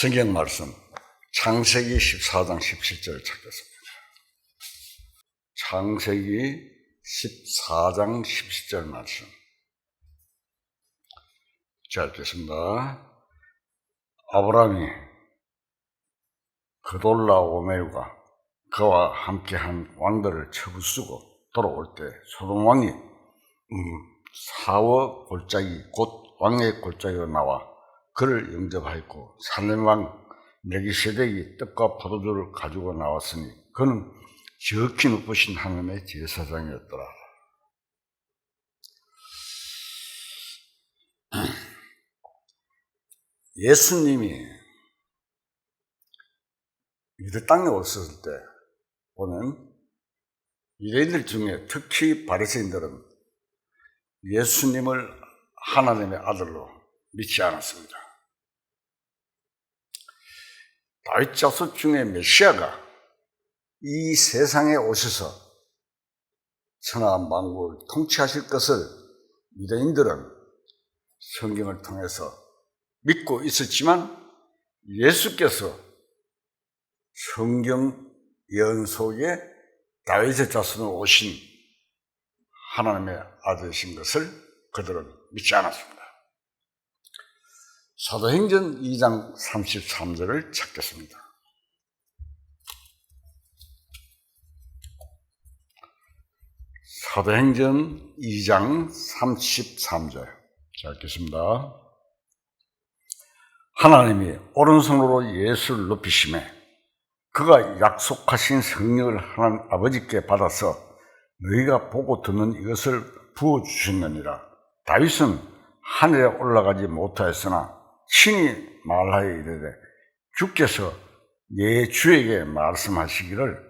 성경 말씀 창세기 14장 17절 찾겠습니다. 창세기 14장 17절 말씀. 자, 읽겠습니다. 아브라함이 그돌라오메르가 그와 함께한 왕들을 처부수고 돌아올 때 소돔 왕이 사워 골짜기 곧 왕의 골짜기로 나와 그를 영접하였고 살렘 왕 멜기세덱이 떡과 포도주를 가지고 나왔으니 그는 지극히 높으신 하나님의 제사장이었더라. 예수님이 유대 땅에 오셨을 때 보면 유대인들 중에 특히 바리새인들은 예수님을 하나님의 아들로 믿지 않았습니다. 다윗 자손 중에 메시아가 이 세상에 오셔서 천하 만국을 통치하실 것을 유대인들은 성경을 통해서 믿고 있었지만 예수께서 성경 예언 속에 다윗의 자손으로 오신 하나님의 아들이신 것을 그들은 믿지 않았습니다. 사도행전 2장 33절을 찾겠습니다. 사도행전 2장 33절 읽겠습니다. 하나님이 오른손으로 예수를 높이시매 그가 약속하신 성령을 하나님 아버지께 받아서 너희가 보고 듣는 이것을 부어주셨느니라. 다윗은 하늘에 올라가지 못하였으나 친히 말하여 이르되 주께서 내 주에게 말씀하시기를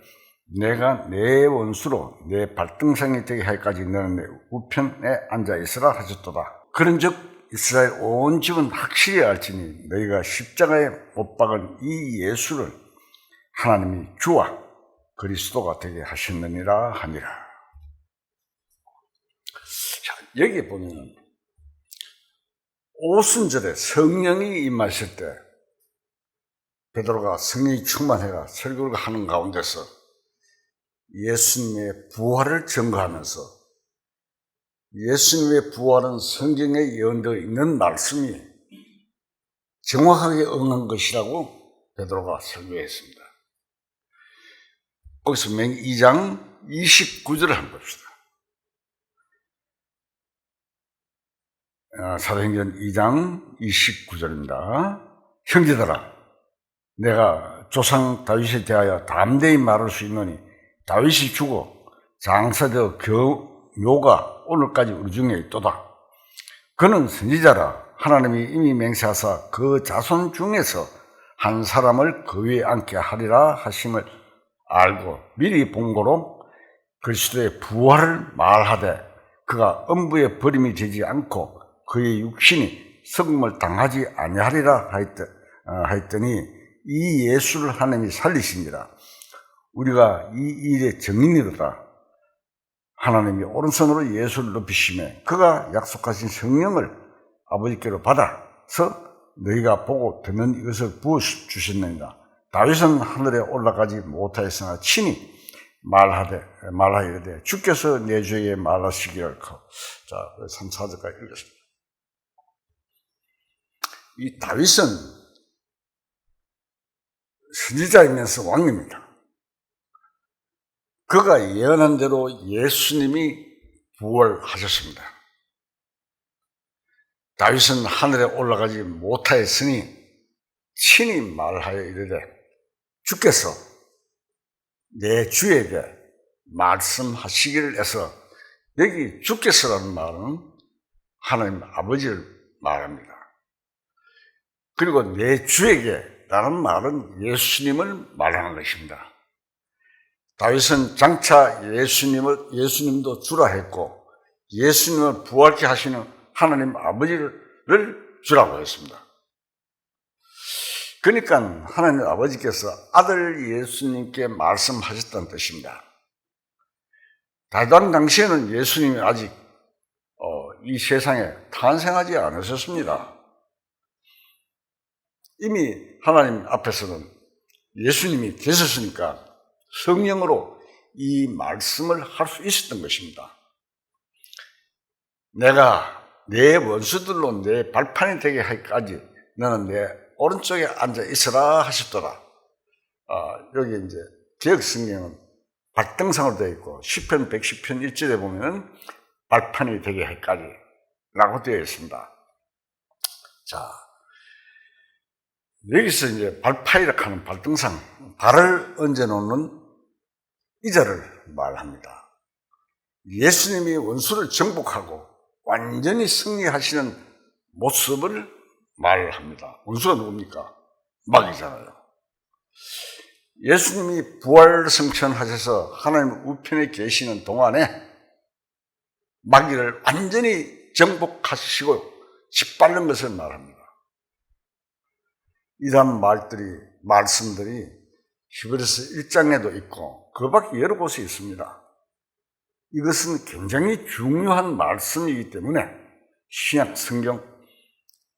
내가 내 원수로 내 발등상이 되게 하기까지 너는 내 우편에 앉아 있으라 하셨도다. 그런즉 이스라엘 온 집은 확실히 알지니 너희가 십자가에 못 박은 이 예수를 하나님이 주와 그리스도가 되게 하셨느니라 하니라. 자, 여기 보면 오순절에 성령이 임하실 때 베드로가 성령이 충만해가 설교를 하는 가운데서 예수님의 부활을 증거하면서 예수님의 부활은 성경에 예언되어 있는 말씀이 정확하게 응한 것이라고 베드로가 설교했습니다. 거기서 2장 29절을 한번 봅시다. 사도행전 2장 29절입니다. 형제들아, 내가 조상 다윗에 대하여 담대히 말할 수 있노니 다윗이 죽어 장사되어 묘가 오늘까지 우리 중에 있도다. 그는 선지자라 하나님이 이미 맹세하사 그 자손 중에서 한 사람을 그 위에 앉게 하리라 하심을 알고 미리 본고로 그리스도의 부활을 말하되 그가 음부에 버림이 되지 않고 그의 육신이 썩음을 당하지 아니하리라 하였더니 이 예수를 하나님이 살리시니라. 우리가 이 일의 증인이로다. 하나님이 오른손으로 예수를 높이시며 그가 약속하신 성령을 아버지께로 받아서 너희가 보고 듣는 이것을 부어주셨느니라. 다윗은 하늘에 올라가지 못하였으나 친히 말하이르되 주께서 내 주에게 말하시기를. 자, 3, 4절까지 읽겠습니다. 이 다윗은 선지자이면서 왕입니다. 그가 예언한 대로 예수님이 부활하셨습니다. 다윗은 하늘에 올라가지 못하였으니 친히 말하여 이르되 주께서 내 주에게 말씀하시기를 해서 여기 주께서라는 말은 하나님 아버지를 말합니다. 그리고 내 주에게 라는 말은 예수님을 말하는 것입니다. 다윗은 장차 예수님도 주라 했고 예수님을 부활케 하시는 하나님 아버지를 주라고 했습니다. 그러니까 하나님 아버지께서 아들 예수님께 말씀하셨다는 뜻입니다. 다윗 왕 당시에는 예수님이 아직 이 세상에 탄생하지 않으셨습니다. 이미 하나님 앞에서는 예수님이 계셨으니까 성령으로 이 말씀을 할 수 있었던 것입니다. 내가 내 원수들로 내 발판이 되게 하기까지 너는 내 오른쪽에 앉아 있으라 하셨더라. 여기 이제 개역 성경은 발등상으로 되어 있고 시편 110편 1절에 보면 발판이 되게 하기까지 라고 되어 있습니다. 자, 여기서 이제 발판이라고 하는 발등상, 발을 얹어놓는 이자를 말합니다. 예수님이 원수를 정복하고 완전히 승리하시는 모습을 말합니다. 원수가 누굽니까? 마귀잖아요. 예수님이 부활 승천하셔서 하나님 우편에 계시는 동안에 마귀를 완전히 정복하시고 짓밟는 것을 말합니다. 이런 말씀들이 히브리서 1장에도 있고 그 밖에 여러 곳에 있습니다. 이것은 굉장히 중요한 말씀이기 때문에 신약 성경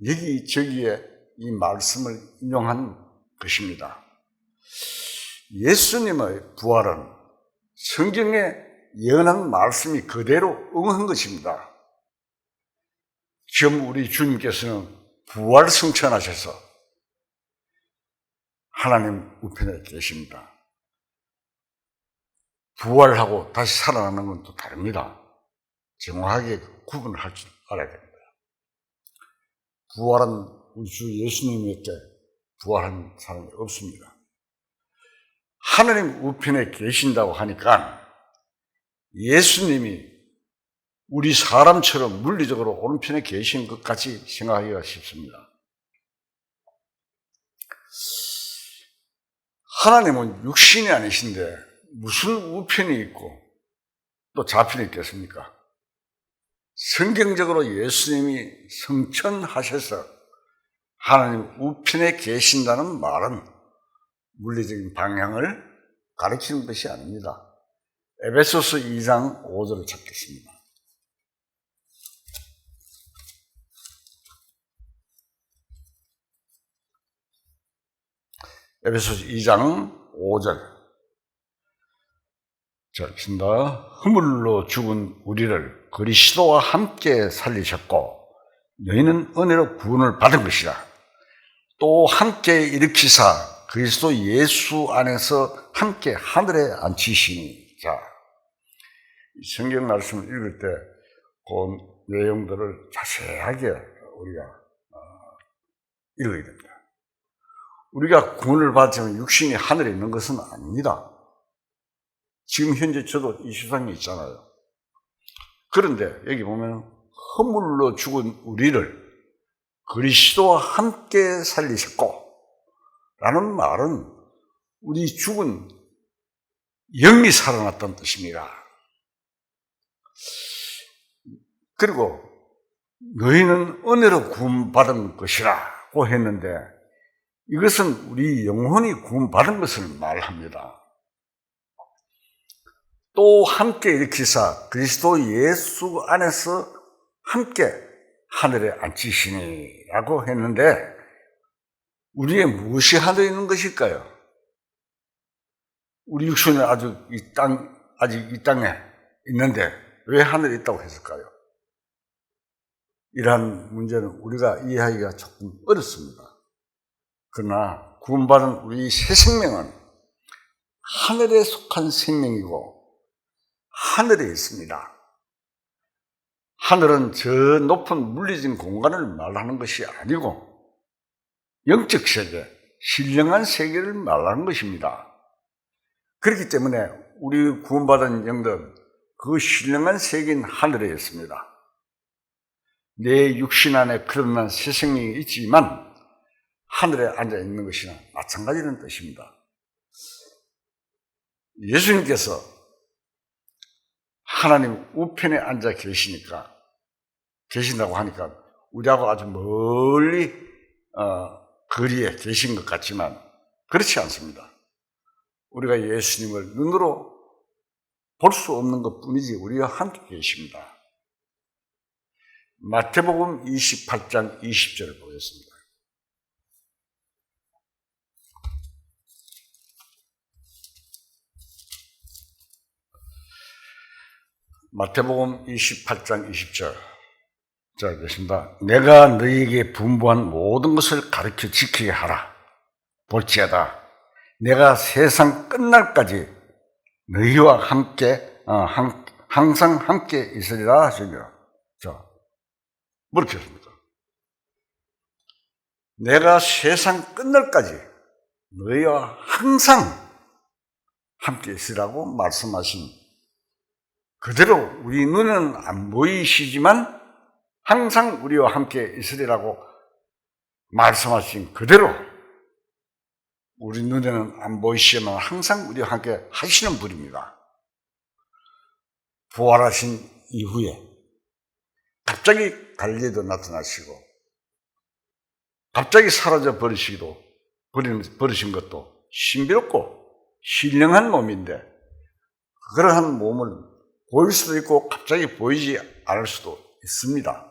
여기저기에 이 말씀을 인용한 것입니다. 예수님의 부활은 성경에 예언한 말씀이 그대로 응한 것입니다. 지금 우리 주님께서는 부활 승천하셔서 하나님 우편에 계십니다. 부활하고 다시 살아나는 건 또 다릅니다. 정확하게 구분을 할 줄 알아야 됩니다. 부활은 우리 주 예수님에게 부활한 사람이 없습니다. 하나님 우편에 계신다고 하니까 예수님이 우리 사람처럼 물리적으로 오른편에 계신 것 같이 생각하기가 쉽습니다. 하나님은 육신이 아니신데 무슨 우편이 있고 또 좌편이 있겠습니까? 성경적으로 예수님이 승천하셔서 하나님 우편에 계신다는 말은 물리적인 방향을 가리키는 것이 아닙니다. 에베소서 2장 5절을 찾겠습니다. 에베소서 2장 5절. 자, 읽습니다. 허물로 죽은 우리를 그리스도와 함께 살리셨고 너희는 은혜로 구원을 받은 것이라. 또 함께 일으키사 그리스도 예수 안에서 함께 하늘에 앉히시니. 자, 성경 말씀을 읽을 때 그 내용들을 자세하게 우리가 읽어야 됩니다. 우리가 구원을 받으면 육신이 하늘에 있는 것은 아닙니다. 지금 현재 저도 이 세상에 있잖아요. 그런데 여기 보면 허물로 죽은 우리를 그리스도와 함께 살리셨고 라는 말은 우리 죽은 영이 살아났다는 뜻입니다. 그리고 너희는 은혜로 구원받은 것이라고 했는데 이것은 우리 영혼이 구원받은 것을 말합니다. 또 함께 일으키사 그리스도 예수 안에서 함께 하늘에 앉히시니 라고 했는데 우리의 무엇이 하늘에 있는 것일까요? 우리 육신은 아직 이 땅에 있는데 왜 하늘에 있다고 했을까요? 이러한 문제는 우리가 이해하기가 조금 어렵습니다. 그러나 구원받은 우리 새 생명은 하늘에 속한 생명이고 하늘에 있습니다. 하늘은 저 높은 물리적인 공간을 말하는 것이 아니고 영적 세계, 신령한 세계를 말하는 것입니다. 그렇기 때문에 우리 구원받은 영들은 그 신령한 세계인 하늘에 있습니다. 내 육신 안에 거듭난 새 생명이 있지만 하늘에 앉아 있는 것이나 마찬가지라는 뜻입니다. 예수님께서 하나님 우편에 앉아 계신다고 하니까 우리하고 아주 멀리 거리에 계신 것 같지만 그렇지 않습니다. 우리가 예수님을 눈으로 볼 수 없는 것 뿐이지 우리와 함께 계십니다. 마태복음 28장 20절을 보겠습니다. 마태복음 28장 20절. 자, 계십니다. 내가 너희에게 분부한 모든 것을 가르쳐 지키게 하라. 볼지어다. 내가 세상 끝날까지 너희와 함께, 항상 함께 있으리라 하시니라. 자, 뭐렇게 했습니까? 내가 세상 끝날까지 너희와 항상 함께 있으라고 말씀하신 그대로 우리 눈은 안 보이시지만 항상 우리와 함께 있으리라고 말씀하신 그대로 우리 눈에는 안 보이시지만 항상 우리와 함께 하시는 분입니다. 부활하신 이후에 갑자기 갈릴리도 나타나시고 갑자기 사라져 버리신 것도 신비롭고 신령한 몸인데 그러한 몸을 보일 수도 있고 갑자기 보이지 않을 수도 있습니다.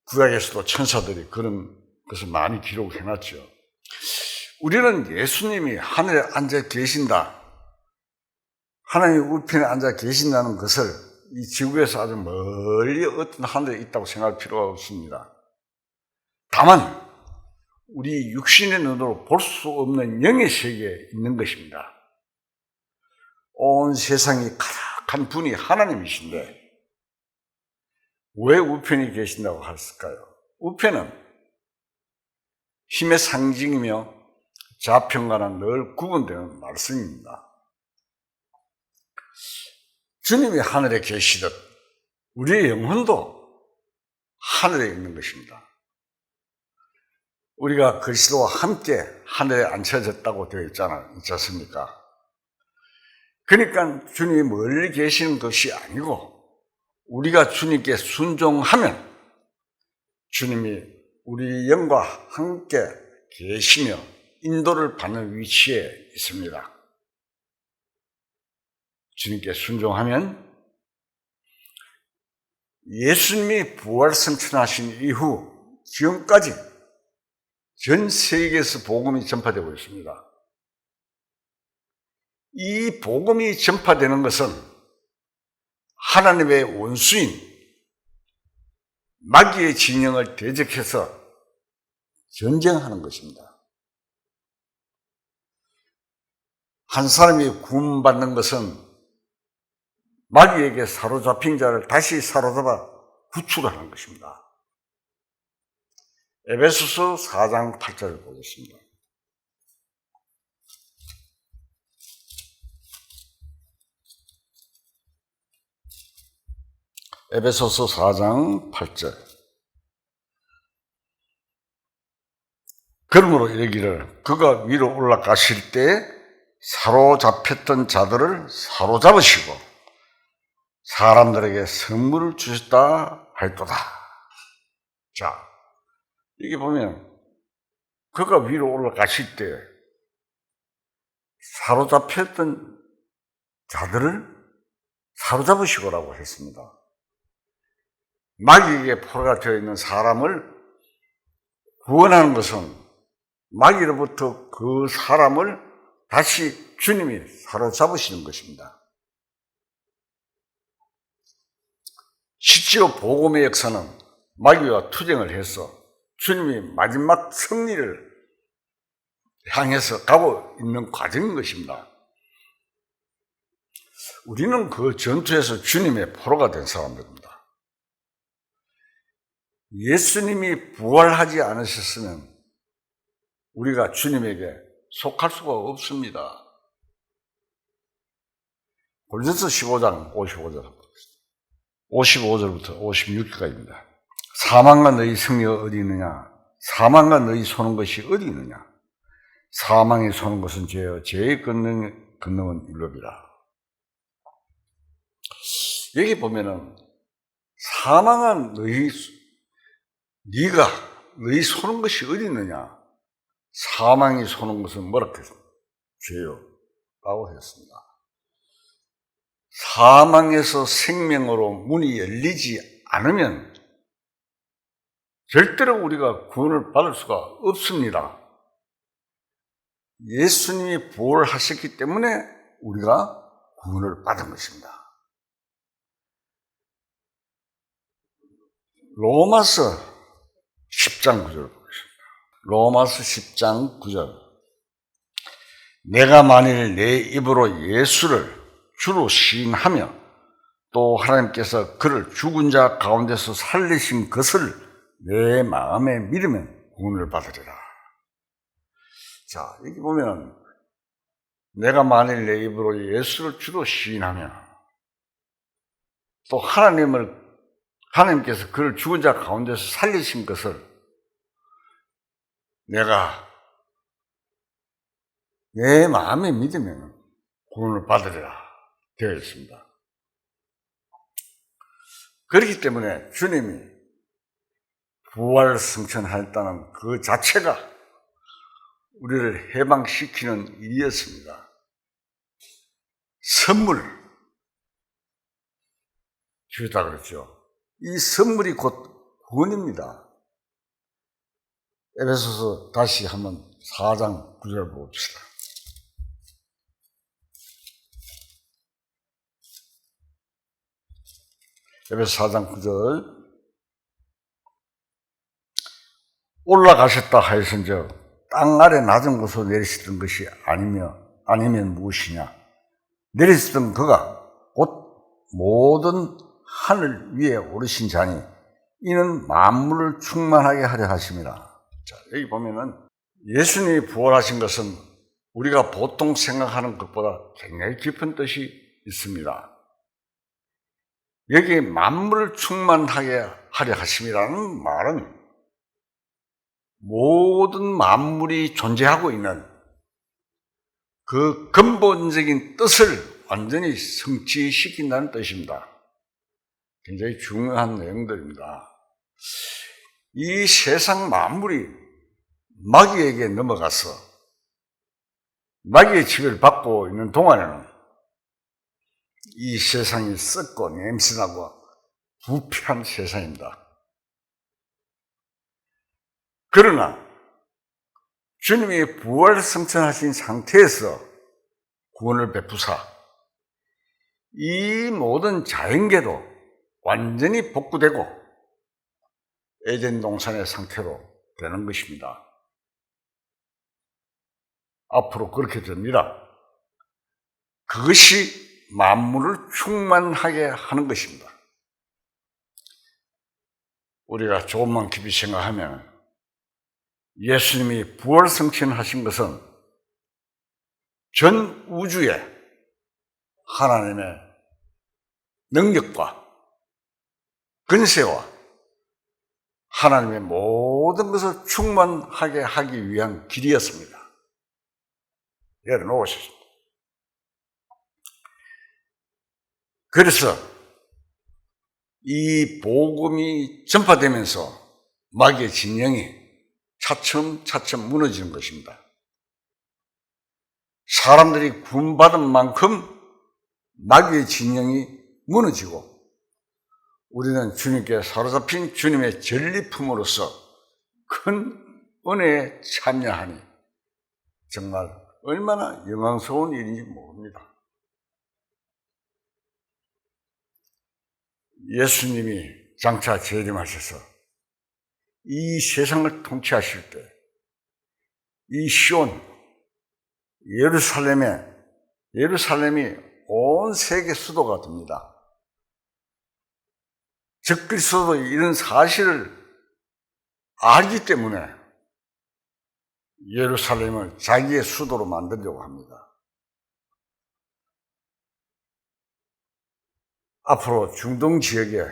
구약에서도 천사들이 그런 것을 많이 기록해놨죠. 우리는 예수님이 하늘에 앉아 계신다, 하나님 우편에 앉아 계신다는 것을 이 지구에서 아주 멀리 어떤 하늘에 있다고 생각할 필요가 없습니다. 다만 우리 육신의 눈으로 볼 수 없는 영의 세계에 있는 것입니다. 온 세상이 가득한 분이 하나님이신데 왜 우편에 계신다고 했을까요? 우편은 힘의 상징이며 좌편과는 늘 구분되는 말씀입니다. 주님이 하늘에 계시듯 우리의 영혼도 하늘에 있는 것입니다. 우리가 그리스도와 함께 하늘에 앉혀졌다고 되어 있지 않습니까? 그러니까 주님이 멀리 계시는 것이 아니고 우리가 주님께 순종하면 주님이 우리 영과 함께 계시며 인도를 받는 위치에 있습니다. 주님께 순종하면 예수님이 부활승천하신 이후 지금까지 전 세계에서 복음이 전파되고 있습니다. 이 복음이 전파되는 것은 하나님의 원수인 마귀의 진영을 대적해서 전쟁하는 것입니다. 한 사람이 구원받는 것은 마귀에게 사로잡힌 자를 다시 사로잡아 구출하는 것입니다. 에베소서 4장 8절을 보겠습니다. 에베소서 4장 8절. 그러므로 이르기를 그가 위로 올라가실 때 사로잡혔던 자들을 사로잡으시고 사람들에게 선물을 주셨다 할도다. 자, 이게 보면 그가 위로 올라가실 때 사로잡혔던 자들을 사로잡으시고라고 했습니다. 마귀에게 포로가 되어 있는 사람을 구원하는 것은 마귀로부터 그 사람을 다시 주님이 사로잡으시는 것입니다. 실제로 복음의 역사는 마귀와 투쟁을 해서 주님이 마지막 승리를 향해서 가고 있는 과정인 것입니다. 우리는 그 전투에서 주님의 포로가 된 사람들입니다. 예수님이 부활하지 않으셨으면 우리가 주님에게 속할 수가 없습니다. 골로새서 15장 55절부터 56절까지입니다. 사망과 너희 승리가 어디 있느냐? 사망과 너희 소는 것이 어디 있느냐? 사망이 소는 것은 죄여 죄의 권능은 율법이라. 여기 보면은 사망한 너희 소는 것이 어디 있느냐? 사망이 소는 것은 뭐라고 했습니까? 죄요 라고 했습니다. 사망에서 생명으로 문이 열리지 않으면 절대로 우리가 구원을 받을 수가 없습니다. 예수님이 부활하셨기 때문에 우리가 구원을 받은 것입니다. 로마서 10장 9절을 보겠습니다. 로마서 10장 9절. 내가 만일 내 입으로 예수를 주로 시인하며 또 하나님께서 그를 죽은 자 가운데서 살리신 것을 내 마음에 믿으면 구원을 받으리라. 자, 여기 보면 내가 만일 내 입으로 예수를 주로 시인하며 또 하나님께서 그를 죽은 자 가운데서 살리신 것을 내가 내 마음에 믿으면 구원을 받으리라 되어 있습니다. 그렇기 때문에 주님이 부활 승천하였다는 그 자체가 우리를 해방시키는 일이었습니다. 선물 주셨다 그랬죠. 이 선물이 곧 구원입니다. 에베소서 다시 한번 4장 9절 봅시다. 에베소 4장 9절. 올라가셨다 하였은즉 땅 아래 낮은 곳으로 내리시던 것이 아니면 무엇이냐. 내리시던 그가 곧 모든 하늘 위에 오르신 자니 이는 만물을 충만하게 하려 하심이라. 자, 여기 보면은 예수님이 부활하신 것은 우리가 보통 생각하는 것보다 굉장히 깊은 뜻이 있습니다. 여기 만물을 충만하게 하려 하심이라는 말은 모든 만물이 존재하고 있는 그 근본적인 뜻을 완전히 성취시킨다는 뜻입니다. 굉장히 중요한 내용들입니다. 이 세상 만물이 마귀에게 넘어가서 마귀의 지배를 받고 있는 동안에는 이 세상이 썩고 냄새나고 부패한 세상입니다. 그러나 주님이 부활 승천하신 상태에서 구원을 베푸사 이 모든 자연계도 완전히 복구되고 에덴 동산의 상태로 되는 것입니다. 앞으로 그렇게 됩니다. 그것이 만물을 충만하게 하는 것입니다. 우리가 조금만 깊이 생각하면 예수님이 부활 승천하신 것은 전 우주에 하나님의 능력과 근세와 하나님의 모든 것을 충만하게 하기 위한 길이었습니다. 예를 놓으셨습니다. 그래서 이 복음이 전파되면서 마귀의 진영이 차츰차츰 무너지는 것입니다. 사람들이 구원받은 만큼 마귀의 진영이 무너지고 우리는 주님께 사로잡힌 주님의 전리품으로서 큰 은혜에 참여하니 정말 얼마나 영광스러운 일인지 모릅니다. 예수님이 장차 재림하셔서 이 세상을 통치하실 때 이 시온 예루살렘이 온 세계 수도가 됩니다. 적그리스도도 이런 사실을 알기 때문에 예루살렘을 자기의 수도로 만들려고 합니다. 앞으로 중동 지역에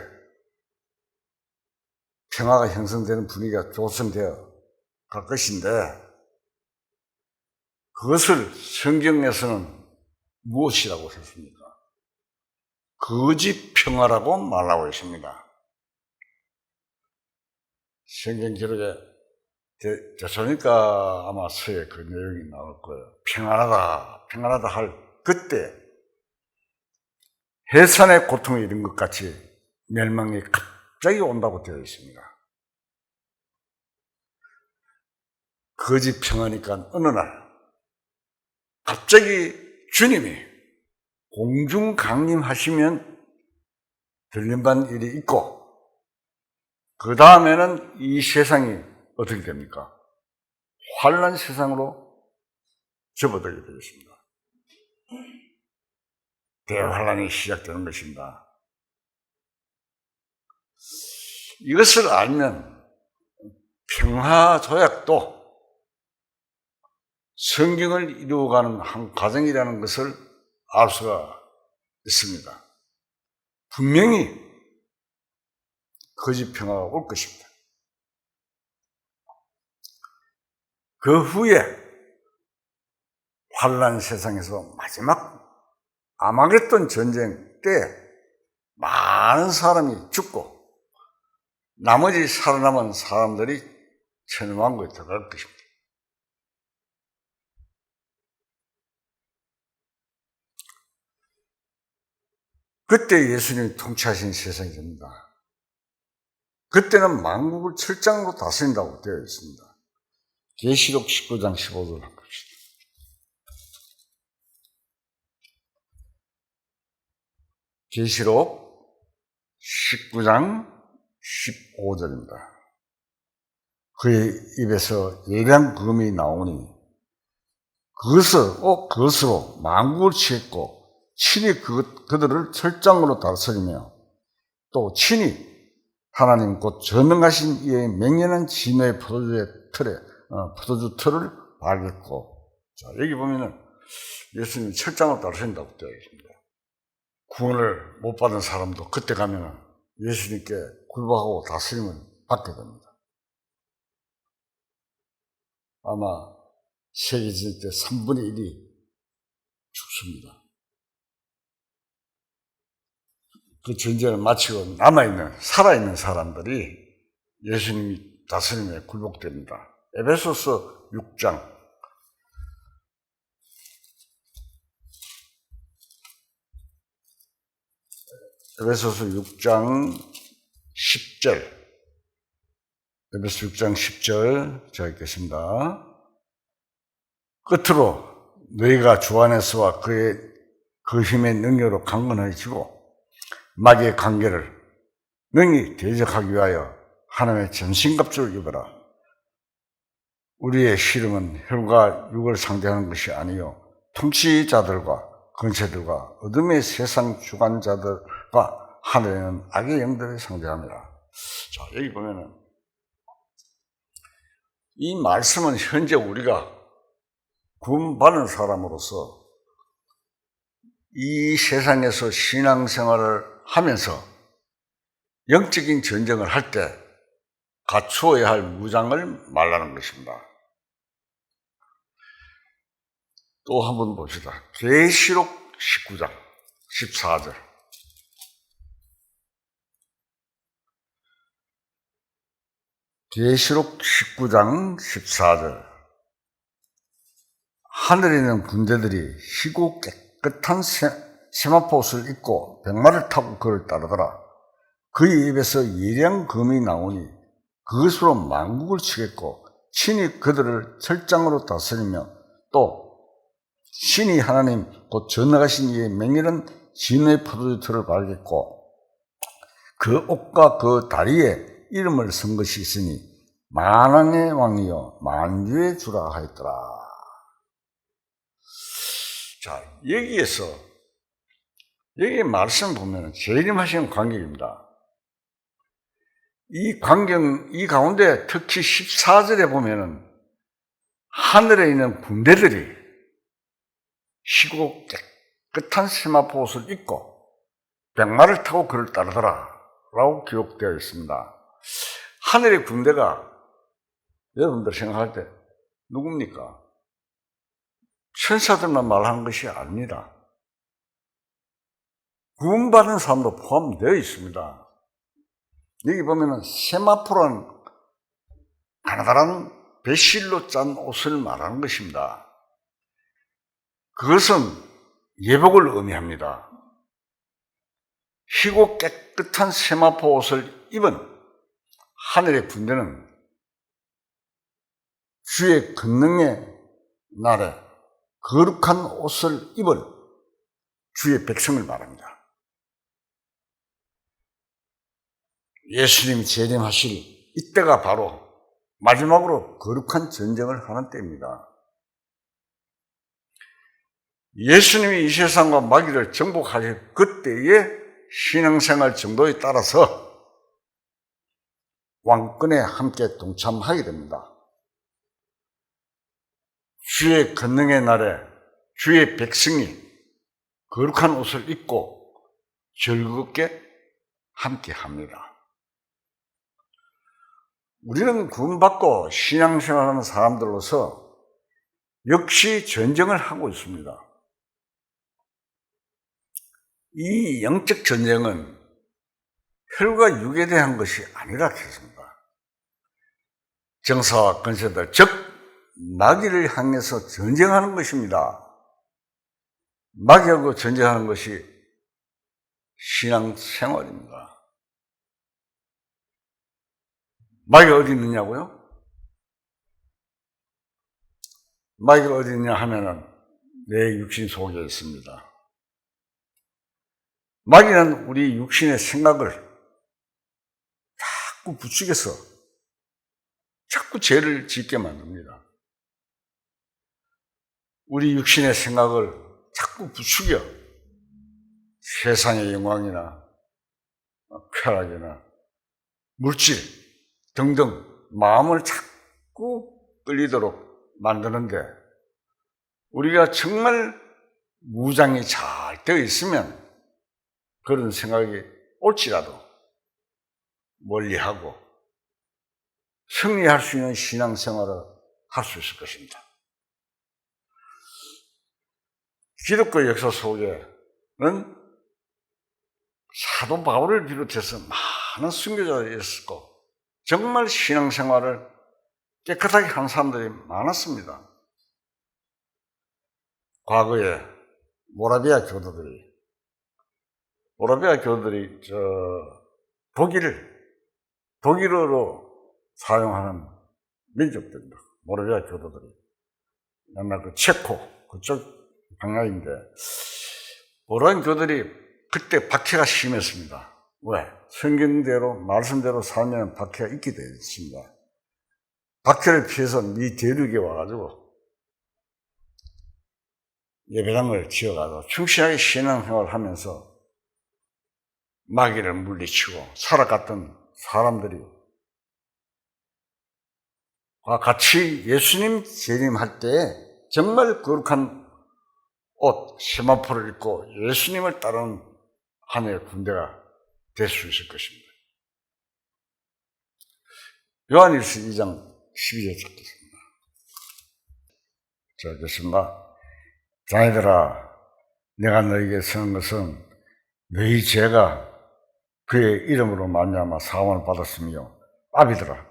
평화가 형성되는 분위기가 조성되어 갈 것인데 그것을 성경에서는 무엇이라고 했습니까? 거짓 평화라고 말하고 있습니다. 성경 기록에 데살로니가 아마 서에 그 내용이 나올 거예요. 평안하다 할 그때 해산의 고통이 이런 것 같이 멸망이 갑자기 온다고 되어 있습니다. 거짓 평화니까 어느 날 갑자기 주님이 공중 강림하시면 들림받는 일이 있고, 그 다음에는 이 세상이 어떻게 됩니까? 환난 세상으로 접어들게 되겠습니다. 대환란이 시작되는 것입니다. 이것을 알면 평화조약도 성경을 이루어가는 한 과정이라는 것을 알 수가 있습니다. 분명히 거짓 평화가 올 것입니다. 그 후에 환난 세상에서 마지막 아마겟돈 전쟁 때 많은 사람이 죽고 나머지 살아남은 사람들이 천왕국에 들어갈 것입니다. 그때 예수님이 통치하신 세상이 됩니다. 그때는 만국을 철장으로 다스린다고 되어 있습니다. 계시록 19장 15절을 한 봅시다. 계시록 19장 15절입니다. 그의 입에서 예리한 금이 나오니 그것으로 만국을 치겠고 친히 그들을 철장으로 다스리며 또 친히 하나님 곧 전능하신 이의 맹렬한 진노의 포도주 틀을 발겠고. 자, 여기 보면은 예수님이 철장으로 다스린다고 되어 있습니다. 구원을 못 받은 사람도 그때 가면은 예수님께 굴복하고 다스림을 받게 됩니다. 아마 세계 전체 3분의 1이 죽습니다. 그 전쟁을 마치고 살아있는 사람들이 예수님이 다스림에 굴복됩니다. 에베소서 6장. 에베소서 6장 10절. 에베소 6장 10절 제가 읽겠습니다. 끝으로 너희가 주 안에서와 그 힘의 능력으로 강건해지고 마귀의 관계를 능히 대적하기 위하여 하나님의 전신갑주를 입어라. 우리의 씨름은 혈과 육을 상대하는 것이 아니요 통치자들과 권세들과 어둠의 세상 주관자들과 하늘에는 악의 영들을 상대합니다. 자, 여기 보면은 이 말씀은 현재 우리가 구원받은 사람으로서 이 세상에서 신앙생활을 하면서 영적인 전쟁을 할 때 갖추어야 할 무장을 말하는 것입니다. 또 한번 봅시다. 계시록 19장 14절. 계시록 19장 14절. 하늘에 있는 군대들이 희고 깨끗한 세마포옷을 입고 백마를 타고 그를 따르더라. 그의 입에서 예리한 금이 나오니 그것으로 만국을 치겠고 친히 그들을 철장으로 다스리며 또 신이 하나님 곧 전능하신 이의 맹렬한 진노의 포도주 틀을 발겠고 그 옷과 그 다리에 이름을 쓴 것이 있으니 만왕의 왕이요 만주의 주라 하였더라. 자, 여기 말씀 보면 재림하시는 관객입니다. 이 가운데 특히 14절에 보면은 하늘에 있는 군대들이 희고 깨끗한 세마포 옷을 입고 백마를 타고 그를 따르더라 라고 기록되어 있습니다. 하늘의 군대가 여러분들 생각할 때 누굽니까? 천사들만 말하는 것이 아닙니다. 구원받은 사람도 포함되어 있습니다. 여기 보면은 세마포란 가느다란 배실로 짠 옷을 말하는 것입니다. 그것은 예복을 의미합니다. 희고 깨끗한 세마포 옷을 입은 하늘의 군대는 주의 권능의 날에 거룩한 옷을 입은 주의 백성을 말합니다. 예수님이 재림하실 이때가 바로 마지막으로 거룩한 전쟁을 하는 때입니다. 예수님이 이 세상과 마귀를 정복하실 그때의 신앙생활 정도에 따라서 왕권에 함께 동참하게 됩니다. 주의 권능의 날에 주의 백성이 거룩한 옷을 입고 즐겁게 함께합니다. 우리는 구원받고 신앙생활하는 사람들로서 역시 전쟁을 하고 있습니다. 이 영적 전쟁은 혈과 육에 대한 것이 아니라 했습니다. 정사와 권세들, 즉 마귀를 향해서 전쟁하는 것입니다. 마귀하고 전쟁하는 것이 신앙생활입니다. 마귀가 어디 있느냐고요? 마귀가 어디 있냐 하면은 내 육신 속에 있습니다. 마귀는 우리 육신의 생각을 자꾸 부추겨서 자꾸 죄를 짓게 만듭니다. 우리 육신의 생각을 자꾸 부추겨 세상의 영광이나 쾌락이나 물질 등등 마음을 자꾸 끌리도록 만드는데 우리가 정말 무장이 잘 되어 있으면 그런 생각이 올지라도 멀리하고 승리할 수 있는 신앙생활을 할 수 있을 것입니다. 기독교 역사 속에는 사도 바울을 비롯해서 많은 선교자들이 있었고 정말 신앙생활을 깨끗하게 한 사람들이 많았습니다. 과거에 모라비아 교도들이 독일어로 사용하는 민족들입니다. 모라비아 교도들이 옛날 그 체코 그쪽 방향인데 모라비아 교도들이 그때 박해가 심했습니다. 왜? 성경대로 말씀대로 살면 박해가 있게 되어 있습니다. 박해를 피해서 미 대륙에 와가지고 예배당을 지어가지고 충실하게 신앙생활을 하면서 마귀를 물리치고 살아갔던 사람들이 같이 예수님 재림할 때 정말 거룩한 옷, 세마포를 입고 예수님을 따르는 하나의 군대가 될 수 있을 것입니다. 요한일서 2장 12절 찾겠습니다. 자, 됐습니다. 자녀들아, 내가 너에게 쓰는 것은 너희 죄가 그의 이름으로 말미암아 사함을 받았으며 아비들아,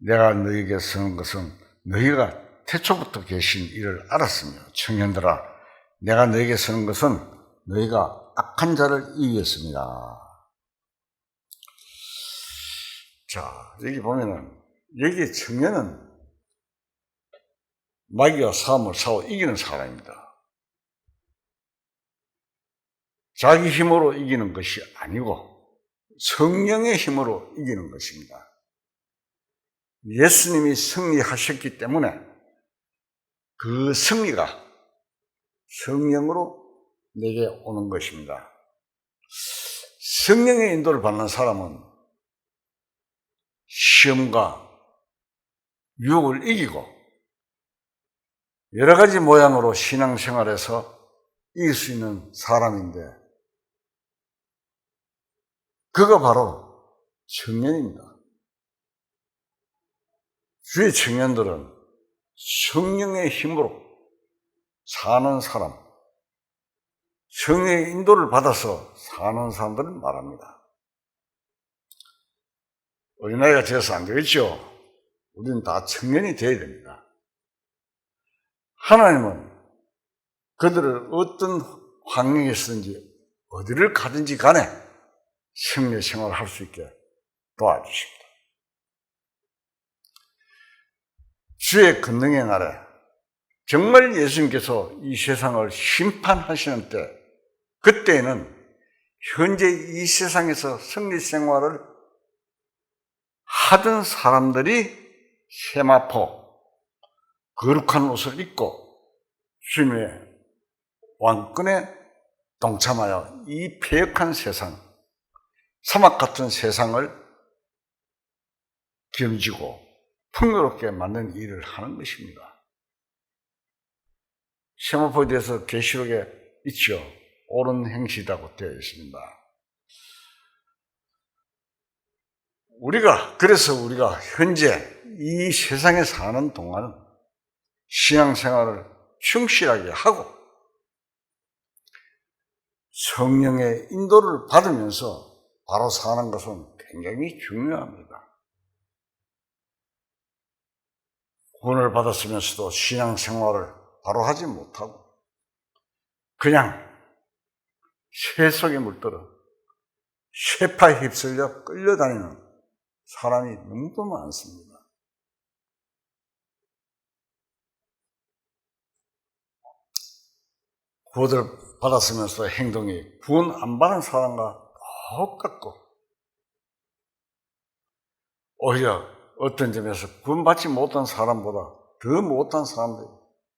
내가 너에게 쓰는 것은 너희가 태초부터 계신 이를 알았으며 청년들아, 내가 너에게 쓰는 것은 너희가 악한 자를 이겼습니다. 자, 여기 보면은 여기 청년은 마귀와 싸움을 싸워 이기는 사람입니다. 자기 힘으로 이기는 것이 아니고 성령의 힘으로 이기는 것입니다. 예수님이 승리하셨기 때문에 그 승리가 성령으로 내게 오는 것입니다. 성령의 인도를 받는 사람은 시험과 유혹을 이기고 여러 가지 모양으로 신앙생활에서 이길 수 있는 사람인데 그가 바로 청년입니다. 주의 청년들은 성령의 힘으로 사는 사람, 성령의 인도를 받아서 사는 사람들을 말합니다. 어린아이가 되어서 안 되겠죠? 우리는 다 청년이 되어야 됩니다. 하나님은 그들을 어떤 환경에 있든지 어디를 가든지 간에 승리 생활을 할 수 있게 도와주십니다. 주의 권능의 날에 정말 예수님께서 이 세상을 심판하시는 때 그때는 현재 이 세상에서 성리 생활을 하던 사람들이 세마포, 거룩한 옷을 입고 주님의 왕권에 동참하여 이 패역한 세상, 사막 같은 세상을 겸지고 풍요롭게 만든 일을 하는 것입니다. 세마포에 대해서 계시록에 있죠. 옳은 행실이라고 되어 있습니다. 그래서 우리가 현재 이 세상에 사는 동안 신앙생활을 충실하게 하고 성령의 인도를 받으면서 바로 사는 것은 굉장히 중요합니다. 구원을 받았으면서도 신앙생활을 바로 하지 못하고 그냥 새 속에 물들어 쇠파에 휩쓸려 끌려다니는 사람이 너무도 많습니다. 구원을 받았으면서 행동이 구원 안 받은 사람과 똑같고 오히려 어떤 점에서 구원받지 못한 사람보다 더 못한 사람들이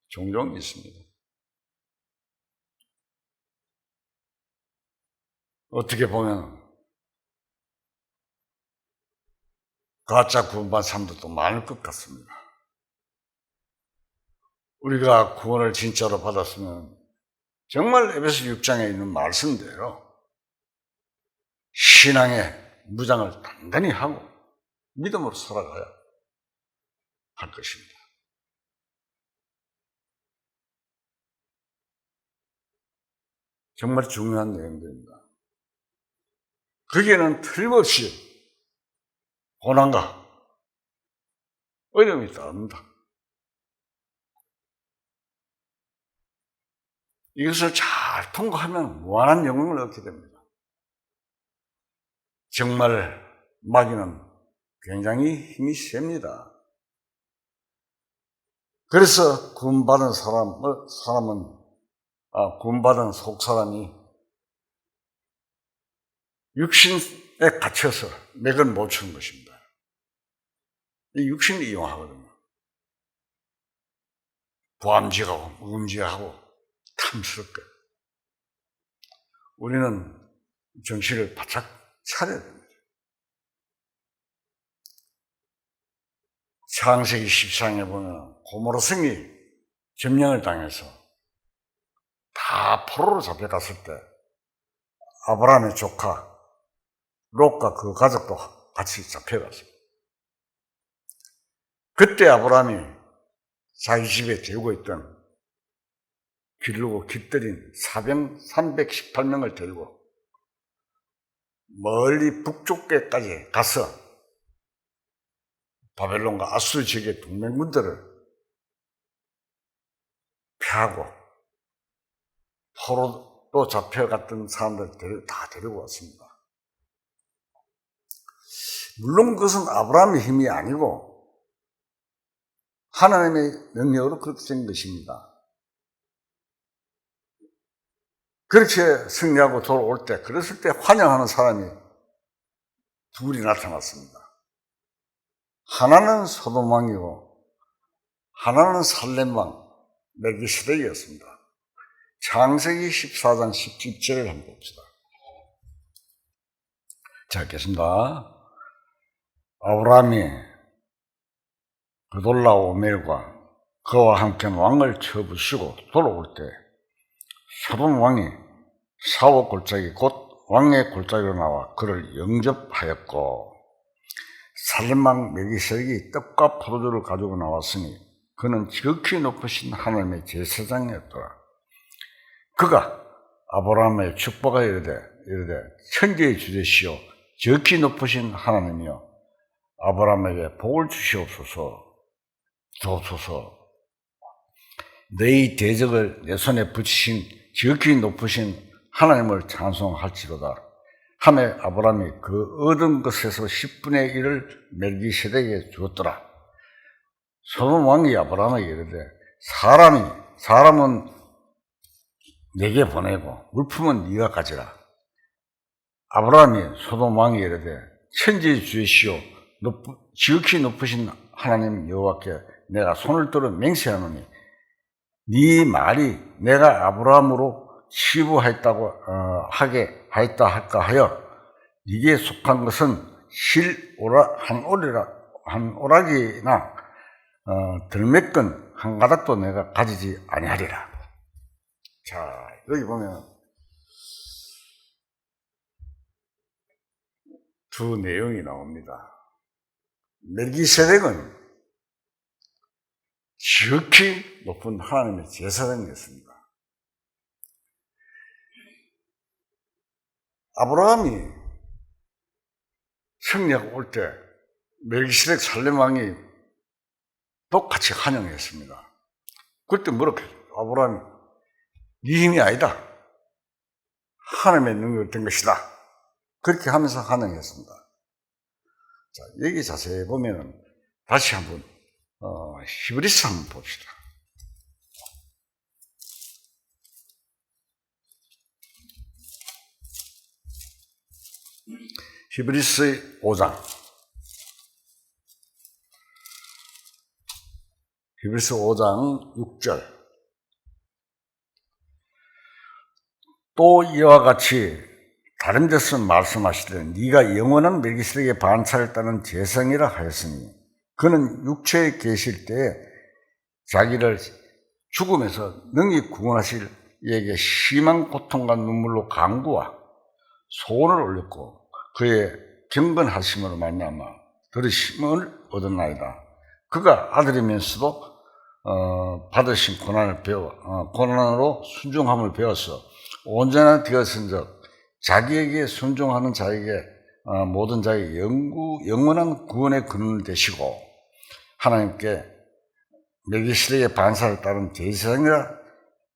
종종 있습니다. 어떻게 보면 가짜 구원받은 사람들도 많을 것 같습니다. 우리가 구원을 진짜로 받았으면 정말 에베소 6장에 있는 말씀대로 신앙의 무장을 단단히 하고 믿음으로 살아가야 할 것입니다. 정말 중요한 내용들입니다. 거기에는 틀림없이 고난과 어려움이 따릅니다. 이것을 잘 통과하면 무한한 영광을 얻게 됩니다. 정말 마귀는 굉장히 힘이 셉니다. 그래서 구원받은 구원받은 속사람이 육신에 갇혀서 맥을 못 추는 것입니다. 이 육신을 이용하거든요. 부함질하고 묵음질하고 탐스럽게. 우리는 정신을 바짝 차려야 됩니다. 창세기 14장에 보면 고모라 성이 점령을 당해서 다 포로로 잡혀갔을 때 아브라함의 조카 롯과 그 가족도 같이 잡혀갔어요. 그때 아브라함이 자기 집에 데리고 있던 기르고 깃들인 사병 318명을 데리고 멀리 북쪽계까지 가서 바벨론과 아수르 지역의 동맹군들을 피하고 포로로 잡혀갔던 사람들 다 데리고 왔습니다. 물론 그것은 아브라함의 힘이 아니고 하나님의 능력으로 그렇게 된 것입니다. 그렇게 승리하고 돌아올 때, 그랬을 때 환영하는 사람이 둘이 나타났습니다. 하나는 소돔 왕이고 하나는 살렘 왕 멜기세덱이었습니다. 창세기 14장 17절을 한번 봅시다. 자, 읽겠습니다. 아브라함이 그돌라오멜과 그와 함께 왕을 쳐부시고 돌아올 때 소돔 왕이 사오 골짜기 곧 왕의 골짜기로 나와 그를 영접하였고 살렘 왕 멜기세덱이 떡과 포도주를 가지고 나왔으니 그는 지극히 높으신 하나님의 제사장이었더라. 그가 아브라함의 축복하여 이르되 천지의 주제시오 지극히 높으신 하나님이여 아브라함에게 복을 주시옵소서. 너희 대적을 내 손에 붙이신 지극히 높으신 하나님을 찬송할지로다 하매 아브라함이 그 얻은 것에서 10분의 1을 멜기세덱에게 주었더라. 소돔 왕이 아브라함에게 이르되 사람은 내게 보내고 물품은 네가 가지라. 아브라함이 소돔 왕이 이르되 천지의 주이시오 지극히 높으신 하나님 여호와께 내가 손을 들어 맹세하노니 네 말이 내가 아브라함으로 치부하였다고 하게 하였다 할까 하여 이게 속한 것은 한 오락이나 들매끈 한 가닥도 내가 가지지 아니하리라. 자, 여기 보면 두 내용이 나옵니다. 멜기세덱은 지극히 높은 하나님의 제사장이었습니다. 아브라함이 승리하고 올 때 멜기세덱 살렘 왕이 똑같이 환영했습니다. 그때 뭐라고 했어요? 아브라함이 네 힘이 아니다. 하나님의 능력이 된 것이다. 그렇게 하면서 환영했습니다. 자, 여기 자세히 보면 다시 한번 히브리서 한번 봅시다. 히브리서 5장. 히브리서 5장 6절. 또 이와 같이 다른 데서 말씀하시되 네가 영원한 멜기세덱의 반차를 따는 제사장이라 하였으니 그는 육체에 계실 때에 자기를 죽음에서 능히 구원하실 이에게 심한 고통과 눈물로 간구와 소원을 올렸고 그의 경건하심으로 말미암아 들으심을 얻었나이다. 그가 아들이면서도 받으신 고난으로 순종함을 배워서 온전한 되었은즉 자기에게 순종하는 자에게 모든 자에게 영원한 구원의 근원을 되시고 하나님께 멜기세덱의 반사를 따른 제사장이라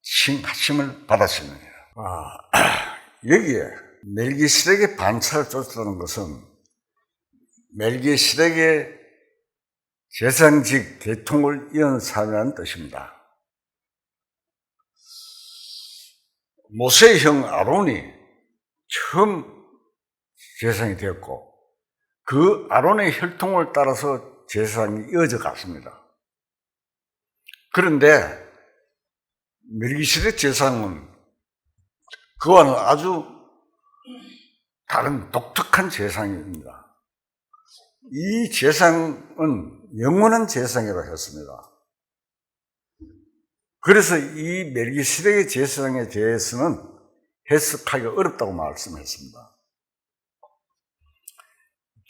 칭하심을 받았습니다. 여기에 멜기세덱의 반차를 쫓았다는 것은 멜기세덱의 제사장직 계통을 이은 사람이라는 뜻입니다. 모세의 형 아론이 처음 제사장이 되었고 그 아론의 혈통을 따라서 제사장이 이어져 갔습니다. 그런데 멜기세덱 제사장은 그와는 아주 다른 독특한 제사장입니다. 이 제사장은 영원한 제사장이라고 했습니다. 그래서 이 멜기세덱의 제사장에 대해서는 해석하기가 어렵다고 말씀했습니다.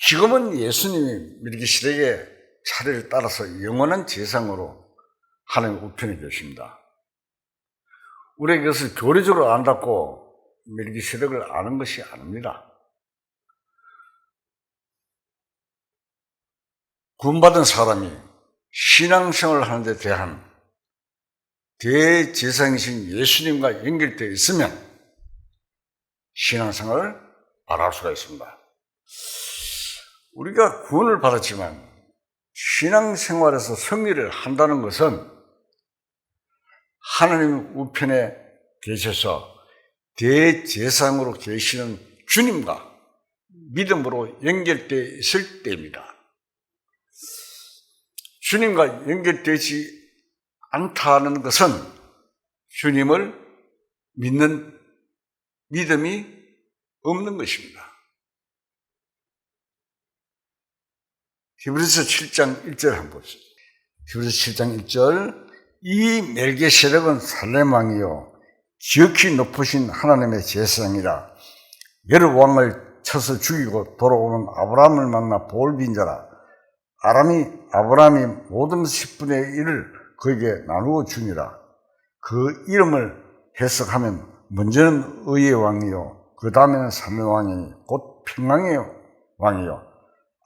지금은 예수님이 멜기세덱의 차례를 따라서 영원한 제사장으로 하나님 우편에 계십니다. 우리가 이것을 교리적으로 안다고 멜기세덱을 아는 것이 아닙니다. 구원받은 사람이 신앙생활을 하는 데 대한 대제사장이신 예수님과 연결되어 있으면 신앙생활을 바랄 수가 있습니다. 우리가 구원을 받았지만 신앙생활에서 승리를 한다는 것은 하나님 우편에 계셔서 대제사장으로 계시는 주님과 믿음으로 연결되어 있을 때입니다. 주님과 연결되지 않다는 것은 주님을 믿는 믿음이 없는 것입니다. 히브리서 7장 1절 한번 보시죠. 히브리서 7장 1절 이 멜기세덱은 살렘 왕이요 지극히 높으신 하나님의 제사장이라 여러 왕을 쳐서 죽이고 돌아오는 아브라함을 만나 복을 빈 자라. 아브라함이 모든 10분의 1을 그에게 나누어 주니라. 그 이름을 해석하면 먼저는 의의 왕이요 그 다음에는 살렘 왕이니 곧 평강의 왕이요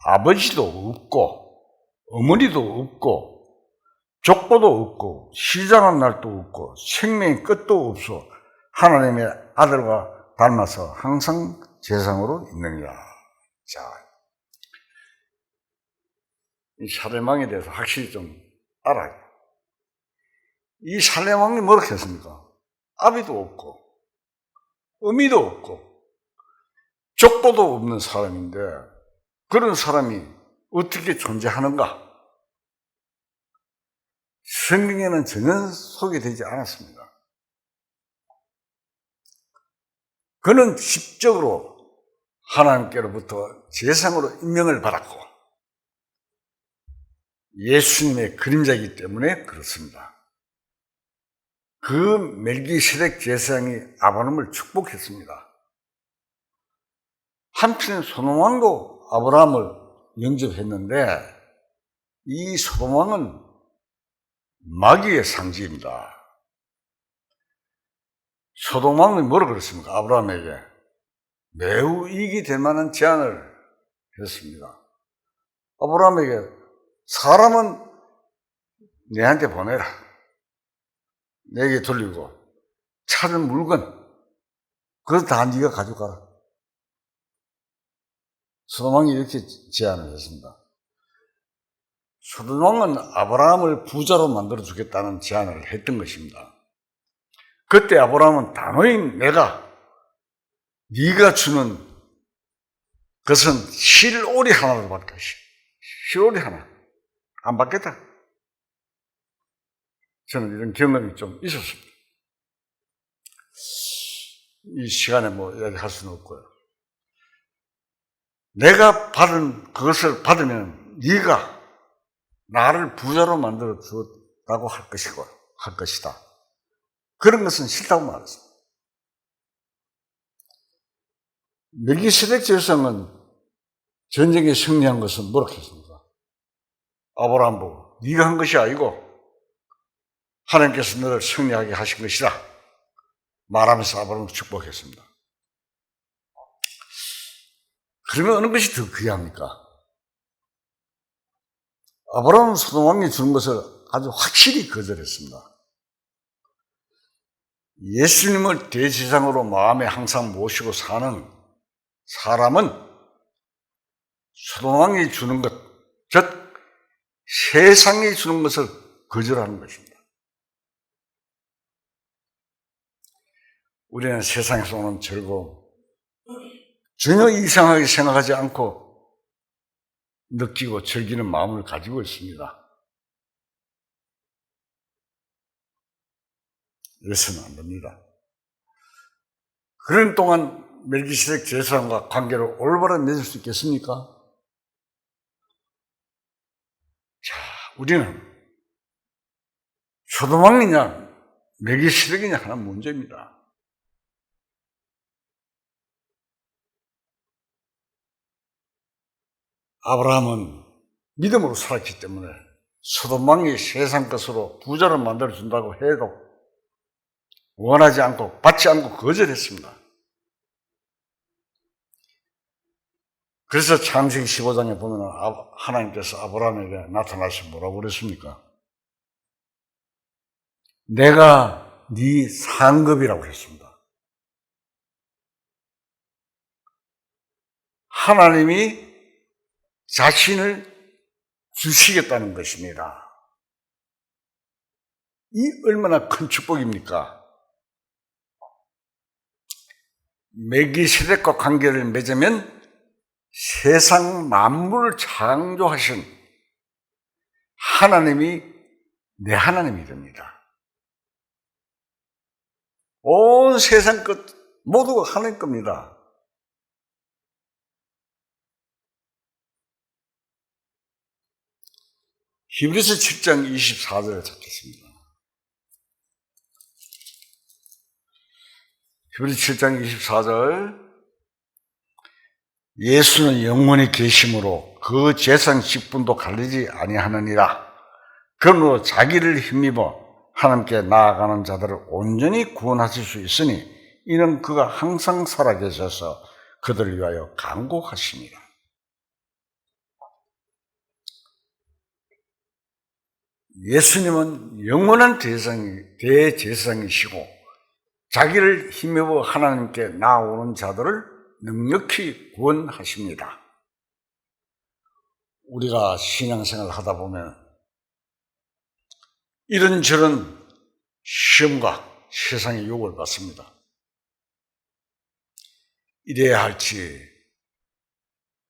아버지도 없고 어머니도 없고 족보도 없고 시장한 날도 없고 생명의 끝도 없어 하나님의 아들과 닮아서 항상 제사장으로 있느니라. 자, 이 살렘 왕에 대해서 확실히 좀 알아요. 이 살렘 왕이 뭐라고 했습니까? 아비도 없고 어미도 없고 족보도 없는 사람인데 그런 사람이 어떻게 존재하는가? 성경에는 전혀 소개되지 않았습니다. 그는 직접으로 하나님께로부터 제상으로 임명을 받았고 예수님의 그림자이기 때문에 그렇습니다. 그 멜기세덱 제사장이 아브라함을 축복했습니다. 한편 소돔왕도 아브라함을 영접했는데 이 소돔왕은 마귀의 상징입니다. 소돔왕은 뭐라 그랬습니까? 아브라함에게 매우 이익이 될 만한 제안을 했습니다. 아브라함에게 사람은 내한테 보내라. 내게 돌리고 찾은 물건 그거 다 네가 가져가라. 소돔왕이 이렇게 제안을 했습니다. 소돔왕은 아브라함을 부자로 만들어 주겠다는 제안을 했던 것입니다. 그때 아브라함은 단호히 내가 네가 주는 것은 실오리 하나로 받겠다. 실오리 하나. 안 받겠다. 저는 이런 경험이 좀 있었습니다. 이 시간에 뭐 이야기할 수는 없고요. 내가 받은 그것을 받으면 네가 나를 부자로 만들어 주었다고 할 것이다. 그런 것은 싫다고 말했습니다. 멜기세덱 제사장은 전쟁에 승리한 것은 뭐라고 했습니까? 아브라함 보고 네가 한 것이 아니고 하나님께서 너를 승리하게 하신 것이다 말하면서 아브라함을 축복했습니다. 그러면 어느 것이 더 귀합니까? 아브라함은 소돔왕이 주는 것을 아주 확실히 거절했습니다. 예수님을 대제사장으로 마음에 항상 모시고 사는 사람은 소돔왕이 주는 것, 즉 세상이 주는 것을 거절하는 것입니다. 우리는 세상에서 오는 즐거움 전혀 이상하게 생각하지 않고 느끼고 즐기는 마음을 가지고 있습니다. 이래서는 안 됩니다. 그런 동안 멜기세덱 제사장과 관계를 올바로 맺을 수 있겠습니까? 자, 우리는 소돔왕이냐 멜기세덱이냐 하는 문제입니다. 아브라함은 믿음으로 살았기 때문에 소돔왕이 세상 것으로 부자를 만들어준다고 해도 원하지 않고 받지 않고 거절했습니다. 그래서 창세기 15장에 보면 하나님께서 아브라함에게 나타나서 뭐라고 그랬습니까? 내가 네 상급이라고 했습니다. 하나님이 자신을 주시겠다는 것입니다. 이 얼마나 큰 축복입니까? 멜기세덱과 관계를 맺으면 세상 만물을 창조하신 하나님이 내 하나님이 됩니다. 온 세상 것 모두가 하나님 겁니다. 히브리서 7장 24절을 찾겠습니다. 히브리서 7장 24절 예수는 영원히 계심으로 그 재산 10분도 갈리지 아니하느니라. 그러므로 자기를 힘입어 하나님께 나아가는 자들을 온전히 구원하실 수 있으니 이는 그가 항상 살아계셔서 그들을 위하여 간구하십니다. 예수님은 영원한 대제사장이시고 자기를 힘입어 하나님께 나아오는 자들을 넉넉히 구원하십니다. 우리가 신앙생활을 하다 보면 이런저런 시험과 세상의 유혹을 받습니다. 이래야 할지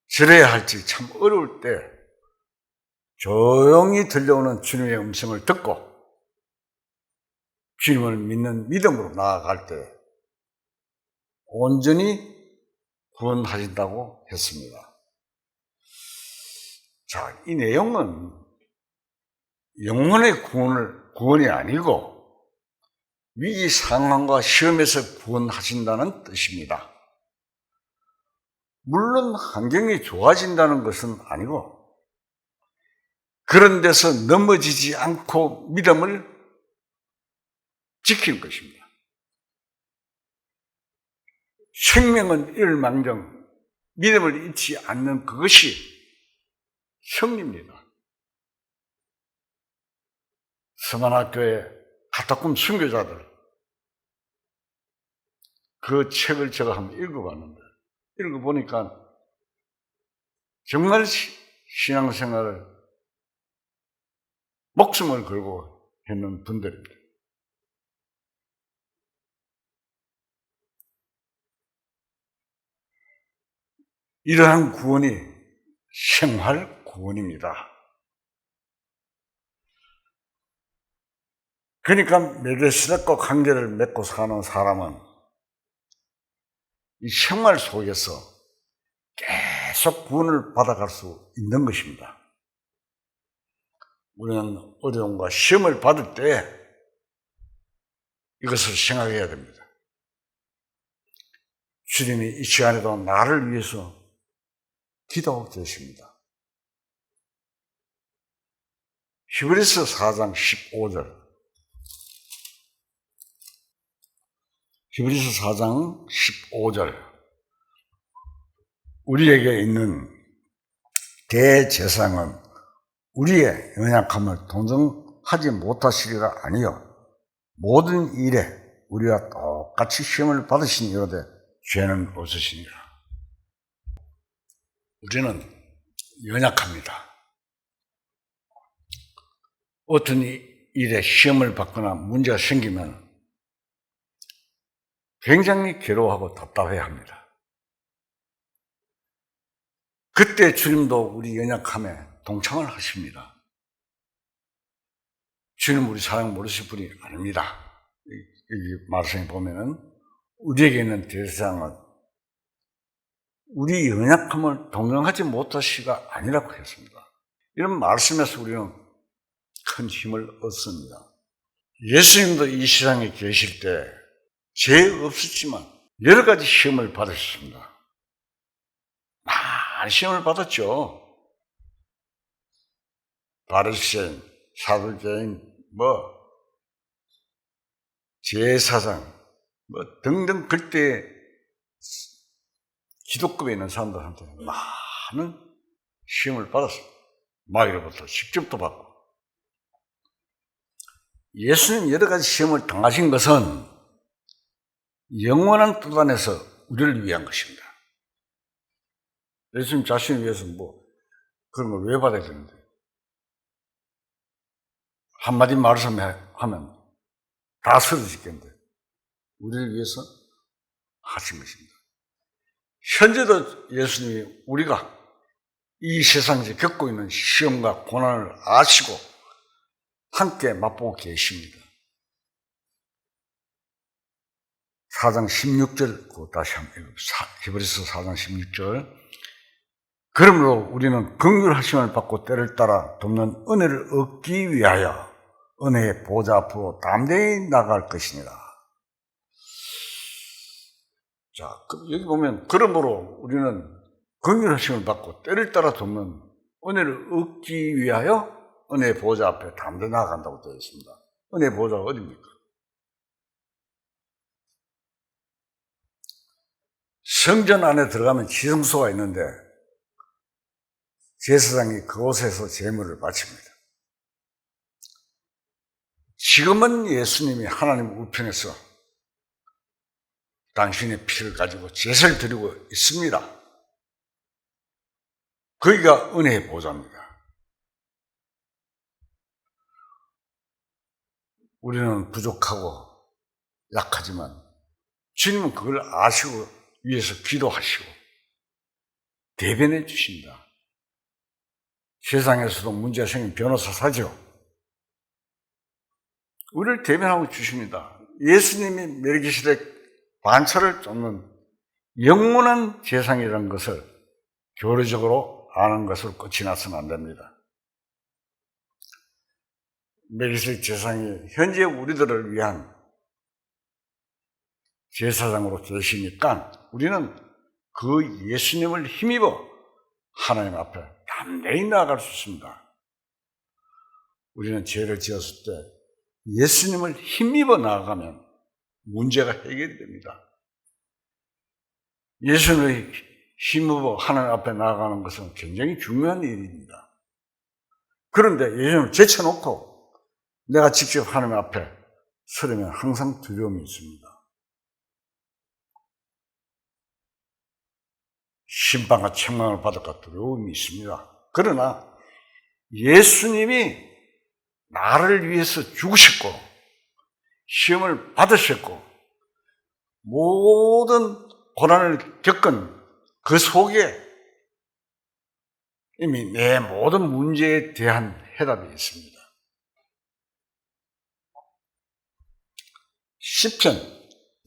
저래야 할지 참 어려울 때 조용히 들려오는 주님의 음성을 듣고 주님을 믿는 믿음으로 나아갈 때 온전히 구원하신다고 했습니다. 자, 이 내용은 영혼의 구원이 아니고 위기 상황과 시험에서 구원하신다는 뜻입니다. 물론 환경이 좋아진다는 것은 아니고 그런 데서 넘어지지 않고 믿음을 지키는 것입니다. 생명은 일망정 믿음을 잃지 않는 그것이 승리입니다. 서만학교의 카타콤 순교자들 그 책을 제가 한번 읽어봤는데 읽어보니까 정말 신앙생활을 목숨을 걸고 했는 분들입니다. 이러한 구원이 생활 구원입니다. 그러니까 멜기세덱과 관계를 맺고 사는 사람은 이 생활 속에서 계속 구원을 받아갈 수 있는 것입니다. 우리는 어려움과 시험을 받을 때 이것을 생각해야 됩니다. 주님이 이 시간에도 나를 위해서 기도하고 계십니다. 히브리서 4장 15절 히브리서 4장 15절 우리에게 있는 대제사장은 우리의 연약함을 동정하지 못하시리라 아니요 모든 일에 우리와 똑같이 시험을 받으신 이로되 죄는 없으시니라. 우리는 연약합니다. 어떤 일에 시험을 받거나 문제가 생기면 굉장히 괴로워하고 답답해합니다. 그때 주님도 우리 연약함에 동참을 하십니다. 주님 우리 사랑 모르실 분이 아닙니다. 이 말씀에 보면은 우리에게 있는 대제사장은 우리 연약함을 동정하지 못하시가 아니라고 했습니다. 이런 말씀에서 우리는 큰 힘을 얻습니다. 예수님도 이 세상에 계실 때 죄 없었지만 여러 가지 시험을 받으셨습니다. 많은 시험을 받았죠. 바리새인, 사두개인, 제사장, 등등 그때 기독급에 있는 사람들한테 많은 시험을 받았어요. 마귀로부터 직접도 받고. 예수님 여러 가지 시험을 당하신 것은 영원한 뜻 안에서 우리를 위한 것입니다. 예수님 자신을 위해서 그런 걸 왜 받아야 되는데? 한마디 말을 하면 다 쓰러지겠는데 우리를 위해서 하신 것입니다. 현재도 예수님이 우리가 이 세상에서 겪고 있는 시험과 고난을 아시고 함께 맛보고 계십니다. 4장 16절 다시 한번 읽읍시다. 히브리서 4장 16절 그러므로 우리는 긍휼하심을 받고 때를 따라 돕는 은혜를 얻기 위하여 은혜의 보좌 앞으로 담대히 나갈 것이니라. 자, 여기 보면 그러므로 우리는 긍휼하심을 받고 때를 따라 돕는 은혜를 얻기 위하여 은혜의 보좌 앞에 담대히 나아간다고 되어 있습니다. 은혜의 보좌가 어디입니까? 성전 안에 들어가면 지성소가 있는데 제사장이 그곳에서 제물을 바칩니다. 지금은 예수님이 하나님 우편에서 당신의 피를 가지고 제사를 드리고 있습니다. 거기가 은혜의 보좌입니다. 우리는 부족하고 약하지만 주님은 그걸 아시고 위해서 기도하시고 대변해 주신다. 세상에서도 문제가 생긴 변호사 사죠. 우리를 대변하고 주십니다. 예수님이 멜기세덱 반차를 쫓는 영원한 재상이라는 것을 교리적으로 아는 것으로 끝이 나서는 안 됩니다. 멜기세덱 제사장이 현재 우리들을 위한 제사장으로 계시니까 우리는 그 예수님을 힘입어 하나님 앞에 담대히 나아갈 수 있습니다. 우리는 죄를 지었을 때 예수님을 힘입어 나아가면 문제가 해결이 됩니다. 예수님을 힘입어 하나님 앞에 나아가는 것은 굉장히 중요한 일입니다. 그런데 예수님을 제쳐놓고 내가 직접 하나님 앞에 서려면 항상 두려움이 있습니다. 심판과 책망을 받을까 두려움이 있습니다. 그러나 예수님이 나를 위해서 죽으셨고 시험을 받으셨고 모든 고난을 겪은 그 속에 이미 내 모든 문제에 대한 해답이 있습니다. 시편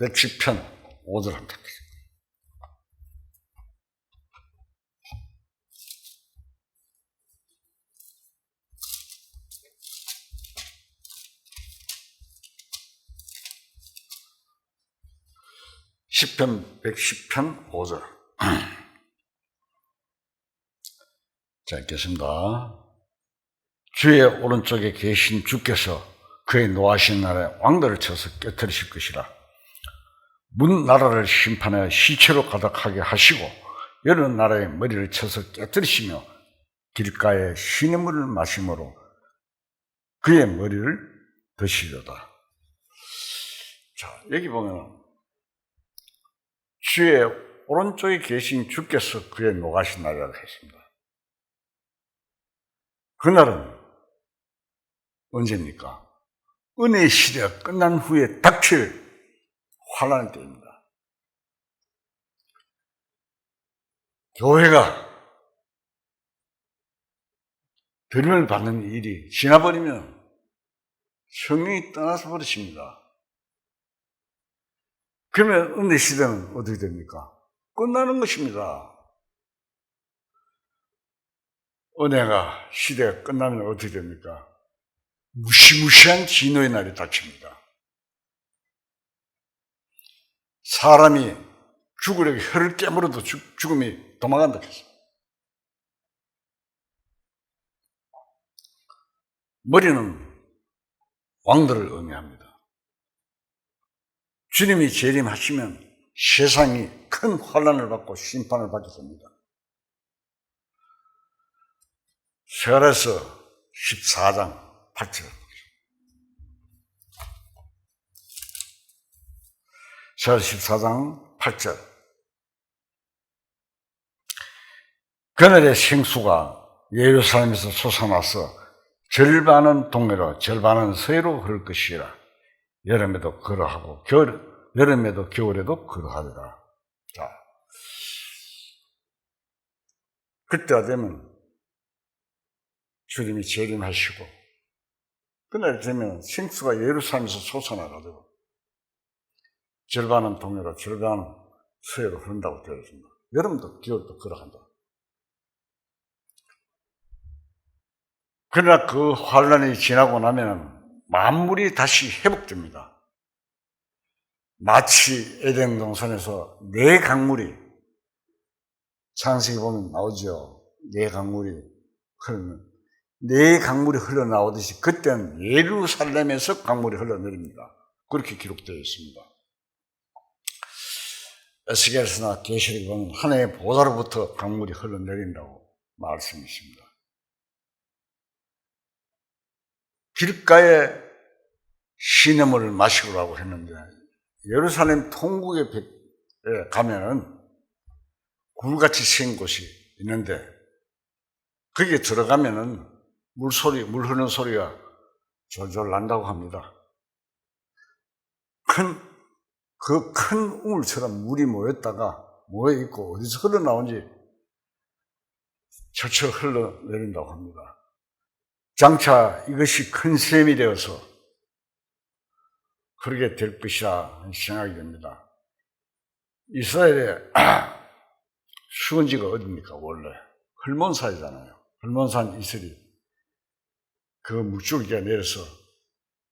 110편 5절 한번 볼게요. 시편 110편 5절. 자, 읽겠습니다. 주의 오른쪽에 계신 주께서 그의 노하신 날에 왕들을 쳐서 깨뜨리실 것이라. 문 나라를 심판하여 시체로 가득하게 하시고 여러 나라의 머리를 쳐서 깨뜨리시며 길가에 시냇물을 마심으로 그의 머리를 드시려다. 자, 여기 보면 주의 오른쪽에 계신 주께서 그의 노하신 날이라고 했습니다. 그날은 언제입니까? 은혜의 시대가 끝난 후에 닥칠 환난의 때입니다. 교회가 들림을 받는 일이 지나버리면 성령이 떠나서 버리십니다. 그러면 은혜 시대는 어떻게 됩니까? 끝나는 것입니다. 은혜가 시대가 끝나면 어떻게 됩니까? 무시무시한 진노의 날이 닥칩니다. 사람이 죽으려고 혀를 깨물어도 죽음이 도망간다 했어요. 머리는 왕들을 의미합니다. 주님이 재림하시면 세상이 큰 환난을 받고 심판을 받게 됩니다. 스가랴서 14장 8절. 스가랴 14장 8절. 그날의 생수가 예루살렘에서 솟아나서 절반은 동해로 절반은 서해로 흐를 것이라. 여름에도 그러하고 여름에도 겨울에도 그러하리라. 자, 그때가 되면 주님이 재림하시고 그날 되면 생수가 예루살렘에서 솟아나가지고 절반은 동해로 절반은 서해로 흐른다고 되어 있습니다. 여름도 겨울도 그러한다. 그러나 그 환란이 지나고 나면 만물이 다시 회복됩니다. 마치 에덴 동산에서 네 강물이 창세기 보면 나오죠. 네 강물이 흐르는 네 강물이 흘러나오듯이 그때는 예루살렘에서 강물이 흘러내립니다. 그렇게 기록되어 있습니다. 에스겔서나 계시록에 보면 하나님의 보좌로부터 강물이 흘러내린다고 말씀이 있습니다. 길가에 시냇물을 마시고라고 했는데 예루살렘 통곡에 가면은 굴같이 생긴 곳이 있는데 거기에 들어가면은 물 흐르는 소리가 졸졸 난다고 합니다. 큰 그 큰 우물처럼 물이 모여있고 어디서 흘러나온지 철철 흘러내린다고 합니다. 장차 이것이 큰 샘이 되어서 그렇게 될 것이라 생각이 됩니다. 이스라엘의 수원지가 어디입니까? 원래 헐몬산이잖아요. 헐몬산 이슬이 그 물줄기가 내려서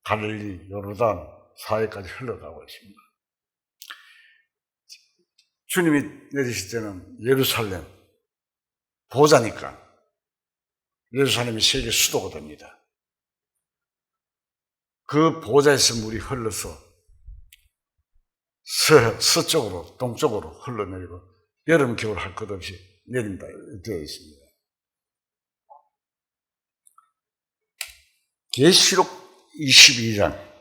갈릴리, 요르단 사이까지 흘러가고 있습니다. 주님이 내리실 때는 예루살렘 보좌니까 예루살렘이 세계 수도가 됩니다. 그 보좌에서 물이 흘러서 서쪽으로 동쪽으로 흘러내리고 여름 겨울 할 것 없이 내린다 되어 있습니다. 계시록 22장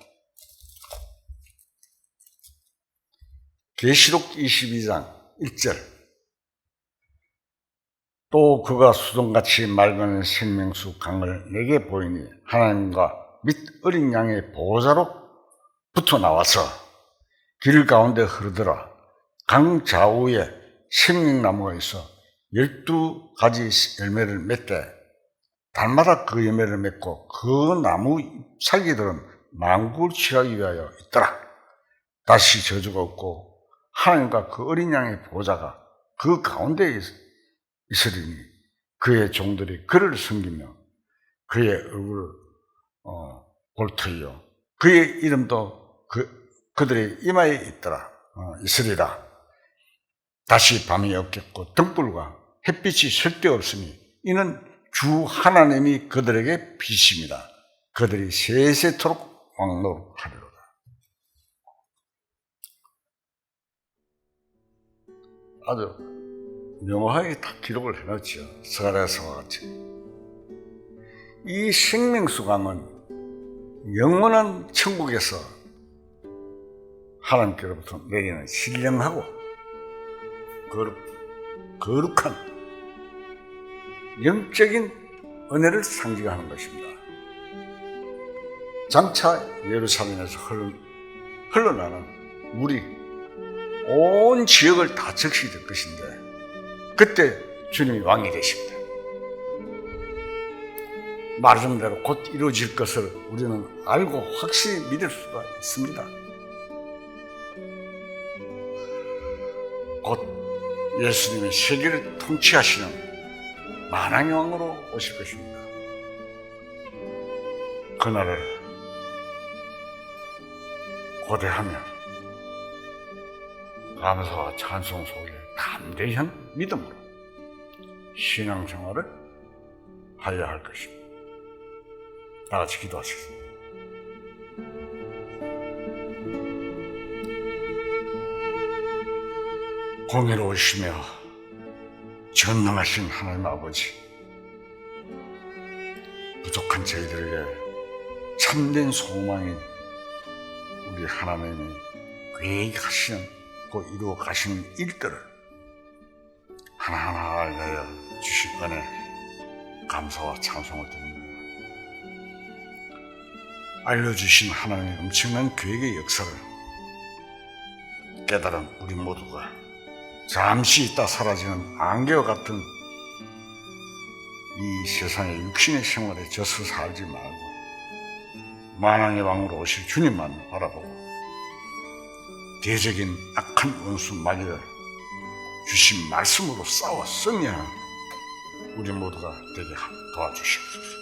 계시록 22장 1절 또 그가 수동같이 맑은 생명수 강을 내게 보이니 하나님과 및 어린 양의 보호자로부터 나와서 길 가운데 흐르더라. 강 좌우에 생명나무가 있어 12가지 열매를 맺되 달마다 그 열매를 맺고 그 나무 잎사귀들은 만국을 취하기 위하여 있더라. 다시 저주가 없고 하나님과 그 어린 양의 보호자가 그 가운데 있으리니 그의 종들이 그를 섬기며 그의 얼굴을 볼터이요 그의 이름도 그들의 이마에 있으리라. 다시 밤이 없겠고 등불과 햇빛이 쓸데없으니 이는 주 하나님이 그들에게 빛입니다. 그들이 세세토록 왕노하리로다. 아주 명확하게 다 기록을 해놨죠. 스가랴서와 같이. 이 생명수강은 영원한 천국에서 하나님께로부터 내리는 신령하고 거룩한 영적인 은혜를 상징하는 것입니다. 장차 예루살렘에서 흘러나는 물이 온 지역을 다 적시될 것인데 그때 주님이 왕이 되십니다. 말한 대로 곧 이루어질 것을 우리는 알고 확실히 믿을 수가 있습니다. 곧 예수님이 세계를 통치하시는 만왕의 왕으로 오실 것입니다. 그날을 고대하며 감사와 찬송 속에 담대한 믿음으로 신앙생활을 하여야 할 것입니다. 다 같이 기도하시겠습니다. 공의로우시며 전능하신 하나님 아버지, 부족한 저희들에게 참된 소망인 우리 하나님이 계획하시고 이루어 가시는 일들을 하나하나 알려 주신 은혜 감사와 찬송을 드립니다. 알려주신 하나님의 엄청난 계획의 역사를 깨달은 우리 모두가 잠시 있다 사라지는 안개와 같은 이 세상의 육신의 생활에 젖어 살지 말고 만왕의 왕으로 오실 주님만 바라보고 대적인 악한 원수 마귀를 주신 말씀으로 싸워 승리하는 우리 모두가 되게 도와주시옵소서.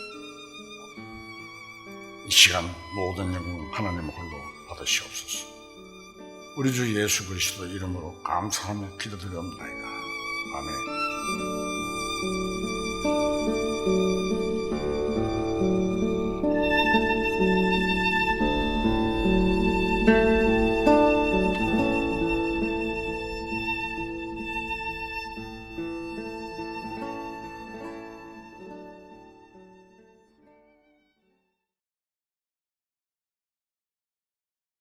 이 시간 모든 영광 하나님의 홀로 받으시옵소서. 우리 주 예수 그리스도 이름으로 감사하며 기도드리옵나이다. 아멘.